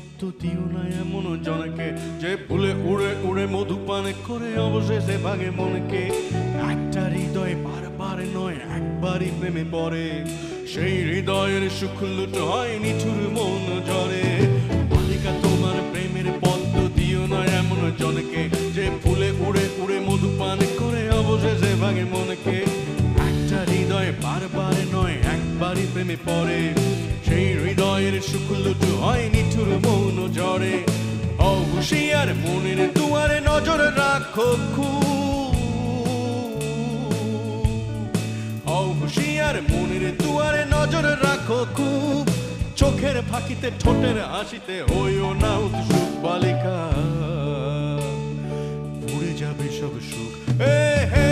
পদ্ম দিও না এমন জনকে, যে ফুলে উড়ে উড়ে মধুপান করে অবশেষে ভাগে মনকে। একটা হৃদয় বারবার নয় একবারই প্রেমে পড়ে, সেই হৃদয়ের সুখ লুট হয় নিঠুর মন ঝরে। বালিকা তোমার প্রেমের পদ্ম দিও না এমন জনকে, যে ফুলে উড়ে উড়ে মধুপান করে অবশেষে ভাগে মনকে। একটা হৃদয় বারবার নয় একবারই প্রেমে পড়ে, সেই হৃদয়ের সুখ লুট হয় নিঠুর মন ঝরে। ও হুঁশিয়ার মনের দুয়ারে নজর রাখো খুব, ও হুঁশিয়ার মনের দুয়ারে নজর রাখো খুব। চোখের ফাঁকিতে ঠোঁটের হাসিতে হইও না উৎসুক বালিকা, উড়ে যাবে সব সুখ। হে হে